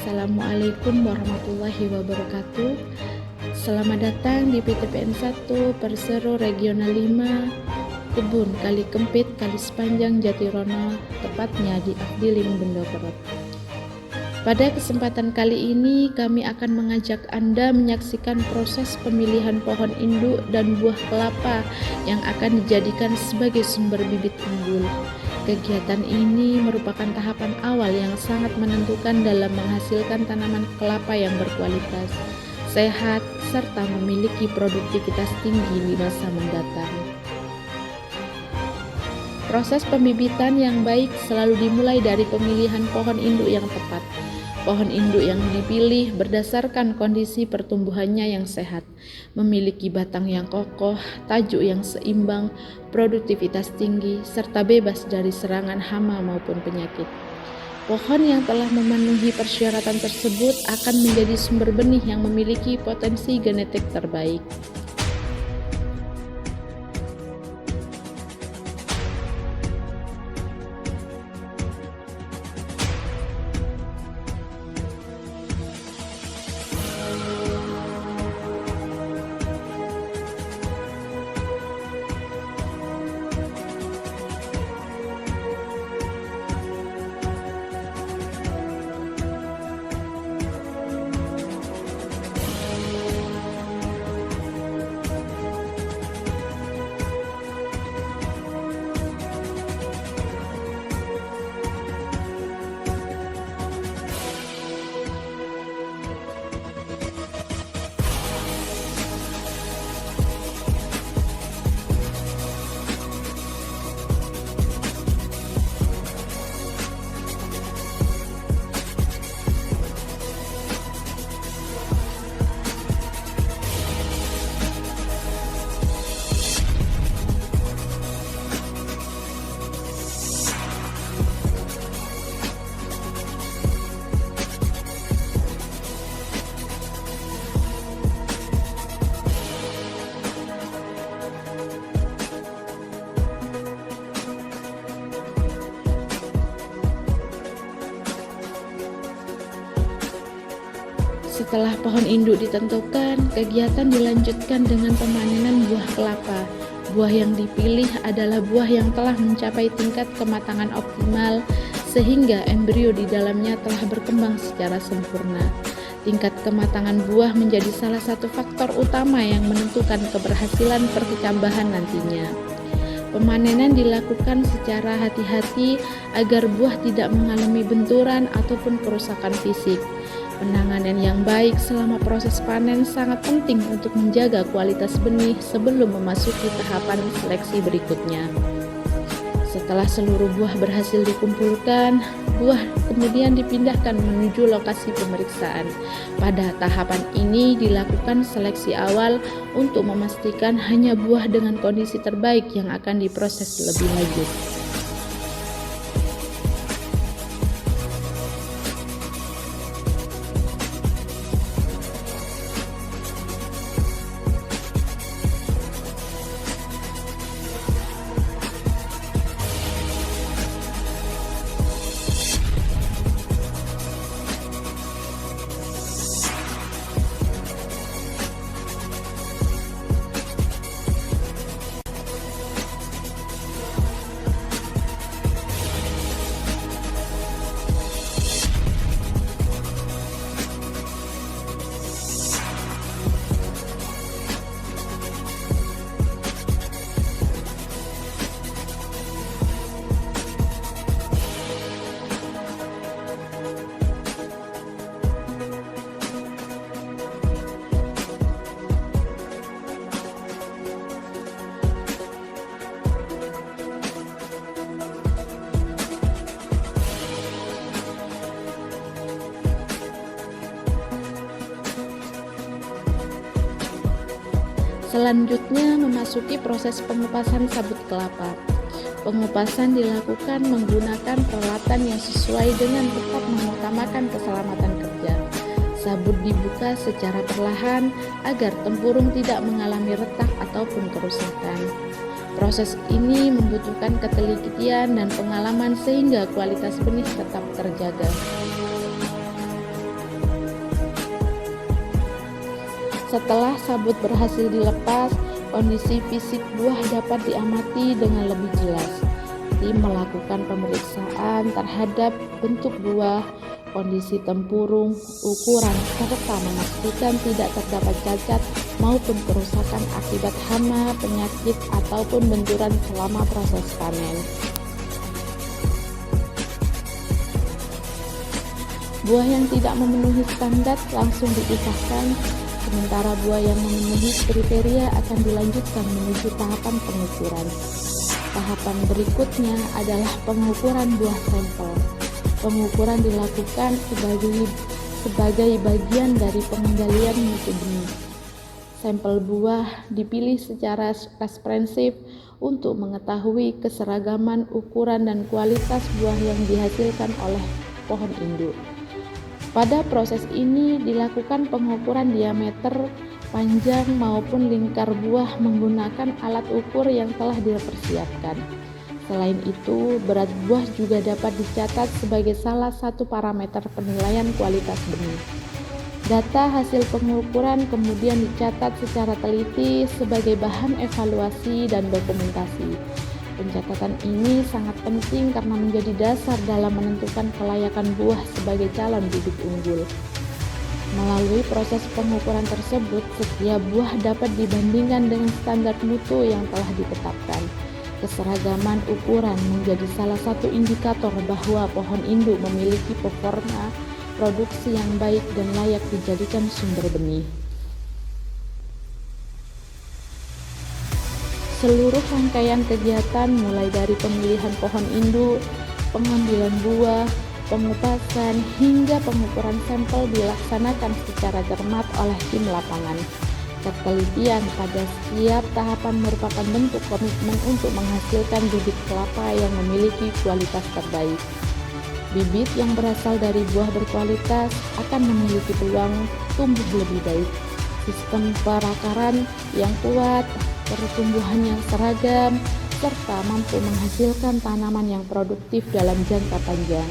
Assalamualaikum warahmatullahi wabarakatuh. Selamat datang di PTPN 1 Persero Regional 5 Kebun Kali Kempit Kali Sepanjang Jatirono, tepatnya di Afdiling Bendoperot. Pada kesempatan kali ini kami akan mengajak Anda menyaksikan proses pemilihan pohon induk dan buah kelapa yang akan dijadikan sebagai sumber bibit unggul. Kegiatan ini merupakan tahapan awal yang sangat menentukan dalam menghasilkan tanaman kelapa yang berkualitas, sehat, serta memiliki produktivitas tinggi di masa mendatang. Proses pembibitan yang baik selalu dimulai dari pemilihan pohon induk yang tepat. Pohon induk yang dipilih berdasarkan kondisi pertumbuhannya yang sehat, memiliki batang yang kokoh, tajuk yang seimbang, produktivitas tinggi, serta bebas dari serangan hama maupun penyakit. Pohon yang telah memenuhi persyaratan tersebut akan menjadi sumber benih yang memiliki potensi genetik terbaik. Setelah pohon induk ditentukan, kegiatan dilanjutkan dengan pemanenan buah kelapa. Buah yang dipilih adalah buah yang telah mencapai tingkat kematangan optimal, sehingga embrio di dalamnya telah berkembang secara sempurna. Tingkat kematangan buah menjadi salah satu faktor utama yang menentukan keberhasilan perkecambahan nantinya. Pemanenan dilakukan secara hati-hati agar buah tidak mengalami benturan ataupun kerusakan fisik. Penanganan yang baik selama proses panen sangat penting untuk menjaga kualitas benih sebelum memasuki tahapan seleksi berikutnya. Setelah seluruh buah berhasil dikumpulkan, buah kemudian dipindahkan menuju lokasi pemeriksaan. Pada tahapan ini dilakukan seleksi awal untuk memastikan hanya buah dengan kondisi terbaik yang akan diproses lebih lanjut. Selanjutnya memasuki proses pengupasan sabut kelapa. Pengupasan dilakukan menggunakan peralatan yang sesuai dengan tetap mengutamakan keselamatan kerja. Sabut dibuka secara perlahan agar tempurung tidak mengalami retak ataupun kerusakan. Proses ini membutuhkan ketelitian dan pengalaman sehingga kualitas benih tetap terjaga. Setelah sabut berhasil dilepas, kondisi fisik buah dapat diamati dengan lebih jelas. Tim melakukan pemeriksaan terhadap bentuk buah, kondisi tempurung, ukuran, serta memastikan tidak terdapat cacat maupun kerusakan akibat hama, penyakit, ataupun benturan selama proses panen. Buah yang tidak memenuhi standar langsung dipisahkan, sementara buah yang memenuhi kriteria akan dilanjutkan menuju tahapan pengukuran. Tahapan berikutnya adalah pengukuran buah sampel. Pengukuran dilakukan sebagai bagian dari pengendalian mutu benih. Sampel buah dipilih secara komprehensif untuk mengetahui keseragaman ukuran dan kualitas buah yang dihasilkan oleh pohon induk. Pada proses ini dilakukan pengukuran diameter, panjang maupun lingkar buah menggunakan alat ukur yang telah dipersiapkan. Selain itu, berat buah juga dapat dicatat sebagai salah satu parameter penilaian kualitas benih. Data hasil pengukuran kemudian dicatat secara teliti sebagai bahan evaluasi dan dokumentasi. Pencatatan ini sangat penting karena menjadi dasar dalam menentukan kelayakan buah sebagai calon bibit unggul. Melalui proses pengukuran tersebut, setiap buah dapat dibandingkan dengan standar mutu yang telah ditetapkan. Keseragaman ukuran menjadi salah satu indikator bahwa pohon induk memiliki performa produksi yang baik dan layak dijadikan sumber benih. Seluruh rangkaian kegiatan mulai dari pemilihan pohon induk, pengambilan buah, pengupasan, hingga pengukuran sampel dilaksanakan secara cermat oleh tim lapangan. Ketelitian pada setiap tahapan merupakan bentuk komitmen untuk menghasilkan bibit kelapa yang memiliki kualitas terbaik. Bibit yang berasal dari buah berkualitas akan memiliki peluang tumbuh lebih baik, sistem perakaran yang kuat, pertumbuhan yang seragam, serta mampu menghasilkan tanaman yang produktif dalam jangka panjang.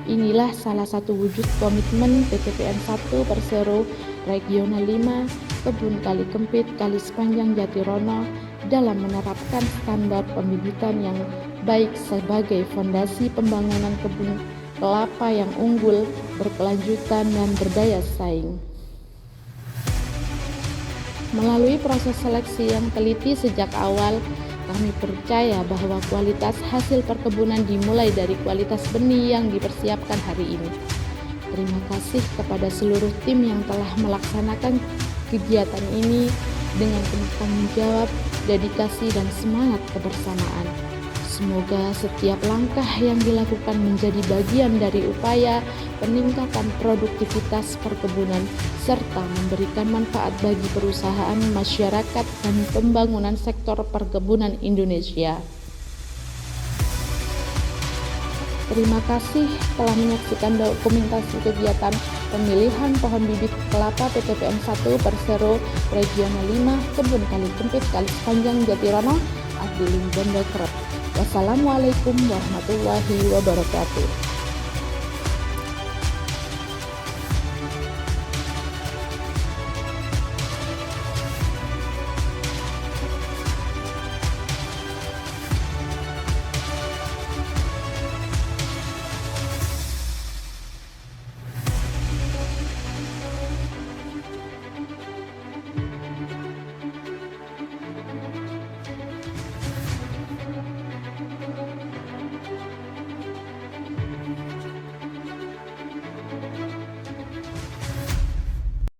Inilah salah satu wujud komitmen PTPN 1 Persero Regional 5 Kebun Kali Kempit Kali Sepanjang Jatirono dalam menerapkan standar pembibitan yang baik sebagai fondasi pembangunan kebun kelapa yang unggul, berkelanjutan, dan berdaya saing. Melalui proses seleksi yang teliti sejak awal, kami percaya bahwa kualitas hasil perkebunan dimulai dari kualitas benih yang dipersiapkan hari ini. Terima kasih kepada seluruh tim yang telah melaksanakan kegiatan ini dengan penuh tanggung jawab, dedikasi, dan semangat kebersamaan. Semoga setiap langkah yang dilakukan menjadi bagian dari upaya peningkatan produktivitas perkebunan serta memberikan manfaat bagi perusahaan, masyarakat, dan pembangunan sektor perkebunan Indonesia. Terima kasih telah menyaksikan dokumentasi kegiatan pemilihan pohon bibit kelapa PTPN 1 Persero Regional 5 Kebun Kali Kempit Kali Sepanjang Jatirono, Abdulin Bondo Kerep. Wassalamualaikum warahmatullahi wabarakatuh.